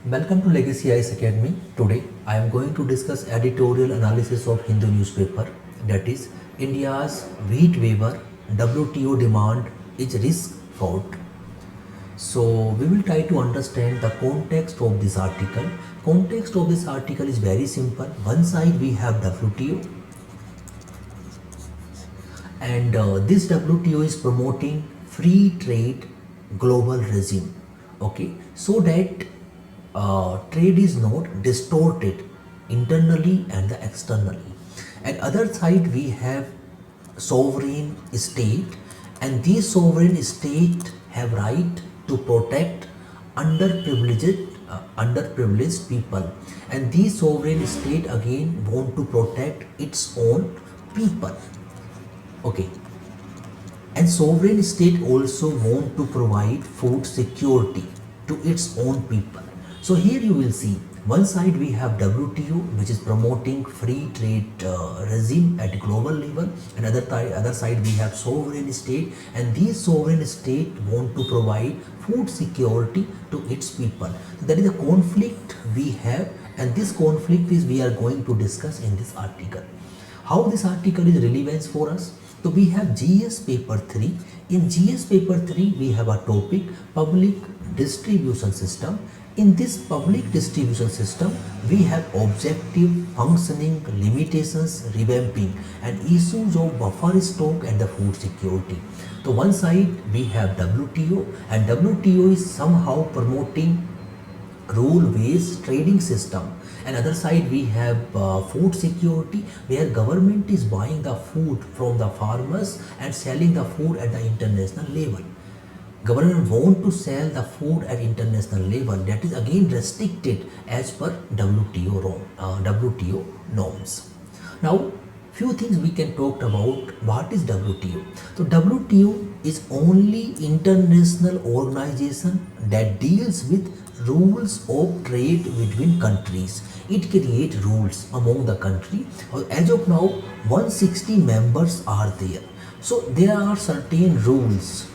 Welcome to Legacy Ice Academy. Today I am going to discuss editorial analysis of Hindu newspaper, that is India's wheat waiver WTO demand is risk fought. So we will try to understand the context of this article. Context of this article is very simple. One side we have WTO, and this WTO is promoting free trade global regime, okay, so that trade is not distorted internally and the externally. At other side we have sovereign state, and these sovereign state have right to protect underprivileged people, and these sovereign state again want to protect its own people, okay. And sovereign state also want to provide food security to its own people. So here you will see one side we have WTO, which is promoting free trade regime at global level, and other side we have sovereign state, and these sovereign state want to provide food security to its people. So there is a conflict we have, and this conflict is we are going to discuss in this article. How this article is relevant for us? So we have GS paper 3. In GS paper 3 we have a topic public distribution system. In this public distribution system we have objective, functioning, limitations, revamping, and issues of buffer stock and the food security. So one side we have WTO, and WTO is somehow promoting rule-based trading system, and other side we have food security, where government is buying the food from the farmers and selling the food at the international level. Government want to sell the food at international level, that is again restricted as per WTO norms. Now few things we can talk about what is WTO. So WTO is only international organization that deals with rules of trade between countries. It creates rules among the country. As of now 160 members are there, so there are certain rules,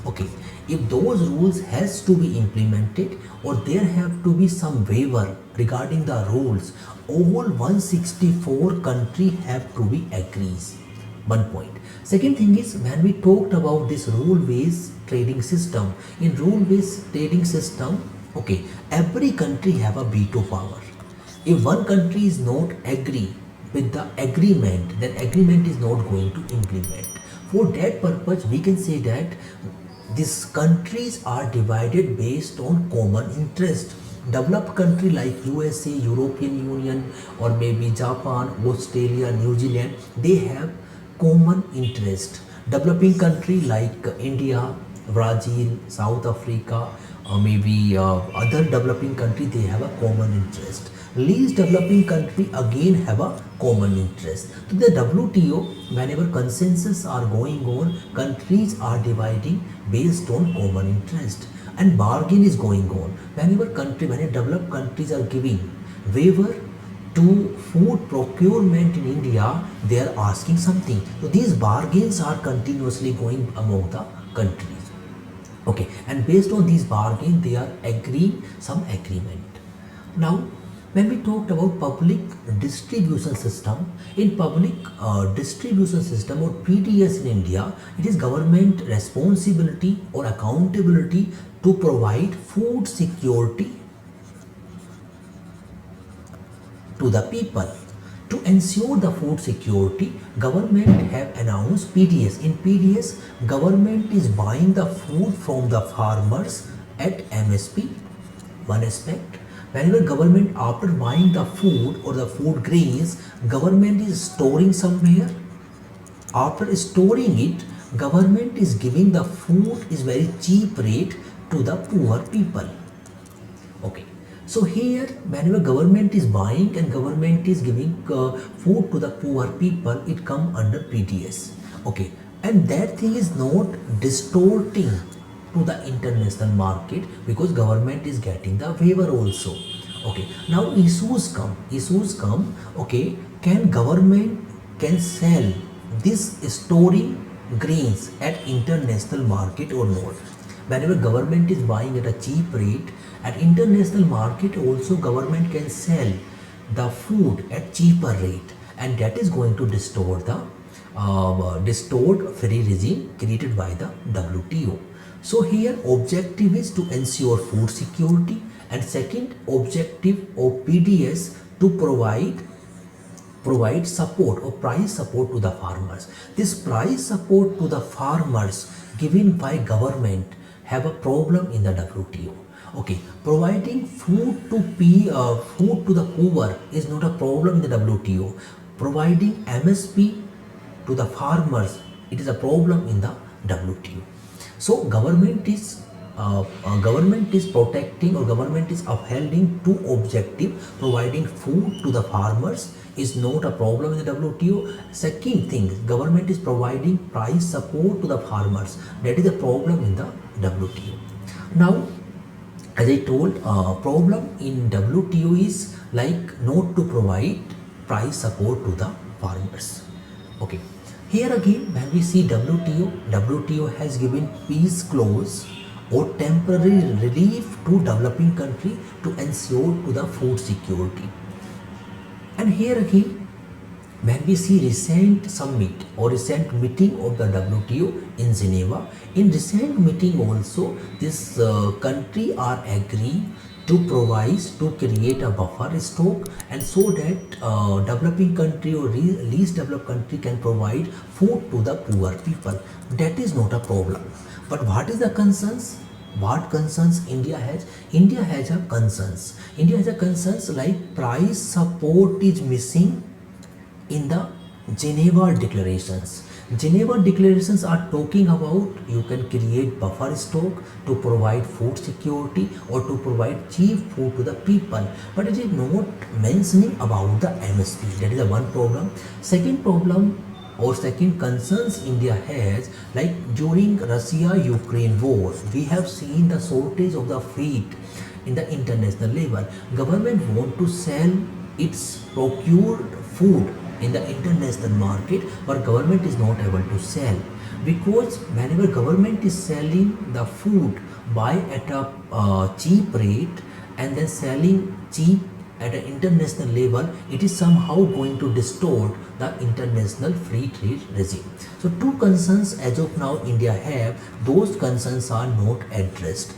okay. If those rules has to be implemented, or there have to be some waiver regarding the rules, all 164 country have to be agrees. One point. Second thing is, when we talked about this rule based trading system, in rule based trading system, okay, every country have a veto power. If one country is not agree with the agreement, then agreement is not going to implement. For that purpose we can say that these countries are divided based on common interest. Developed country like USA, European Union, or maybe Japan, Australia, New Zealand, they have common interest. Developing country like India, Brazil, South Africa, or maybe other developing country, they have a common interest. Least developing country again have a common interest. So the WTO, whenever consensus are going on, countries are dividing based on common interest, and bargain is going on. Whenever developed countries are giving waiver to food procurement in India, they are asking something. So these bargains are continuously going among the countries, okay, and based on these bargains they are agreeing some agreement. Now when we talked about public distribution system, in public distribution system, or PDS in India, it is government responsibility or accountability to provide food security to the people. To ensure the food security, government have announced PDS. In PDS, government is buying the food from the farmers at MSP. One aspect. Whenever government, after buying the food or the food grains, government is storing somewhere. After storing it, government is giving the food is very cheap rate to the poor people, okay. So here whenever government is buying and government is giving food to the poor people, it come under PDS, okay, and that thing is not distorting to the international market, because government is getting the waiver also, okay. Now issues come, okay, can government can sell this storing grains at international market or not? Whenever government is buying at a cheap rate At international market also government can sell the food at cheaper rate, and that is going to distort the distort free regime created by the WTO. So here objective is to ensure food security, and second objective of PDS to provide support or price support to the farmers. This price support to the farmers given by government have a problem in the WTO. Okay, providing food to the poor is not a problem in the WTO. Providing MSP to the farmers, it is a problem in the WTO. So government is protecting, or government is upholding two objective. Providing food to the farmers is not a problem in the WTO. Second thing, government is providing price support to the farmers. That is a problem in the WTO. Now, as I told, problem in WTO is like not to provide price support to the farmers. Okay, here again when we see WTO has given peace clause or temporary relief to developing country to ensure to the food security. And here again when we see recent summit or recent meeting of the WTO in Geneva, in recent meeting also this country are agree to provide, to create a buffer stock, and so that developing country or least developed country can provide food to the poor people. That is not a problem. But what is the concerns? What concerns India has? India has a concerns. India has a concerns like price support is missing in the Geneva declarations. Geneva declarations are talking about you can create buffer stock to provide food security or to provide cheap food to the people, but it is not mentioning about the MSP. That is the one problem. Second problem or second concerns India has, like during Russia-Ukraine war, we have seen the shortage of the wheat in the international level. Government want to sell its procured food in the international market, but government is not able to sell, because whenever government is selling the food buy at a cheap rate and then selling cheap at an international level, it is somehow going to distort the international free trade regime. So two concerns as of now India have, those concerns are not addressed.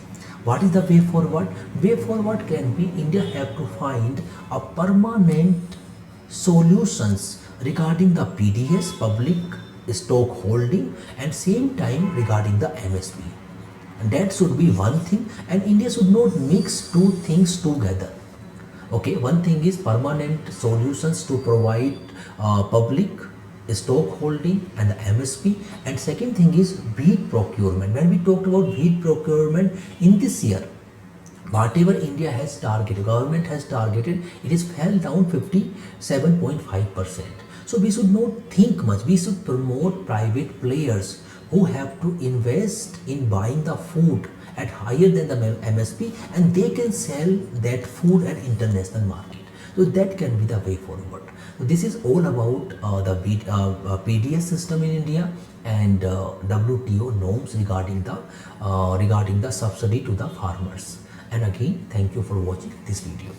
What is the way forward? Way forward can be India have to find a permanent solutions regarding the PDS, public stock holding, and same time regarding the MSP. And that should be one thing, and India should not mix two things together. Okay, one thing is permanent solutions to provide public stock holding and the MSP, and second thing is wheat procurement. When we talked about wheat procurement in this year, whatever India has targeted, government has targeted, it is fell down 57.5%. So we should not think much. We should promote private players who have to invest in buying the food at higher than the MSP, and they can sell that food at international market. So that can be the way forward. So this is all about the PDS system in India and WTO norms regarding the subsidy to the farmers. And again, thank you for watching this video.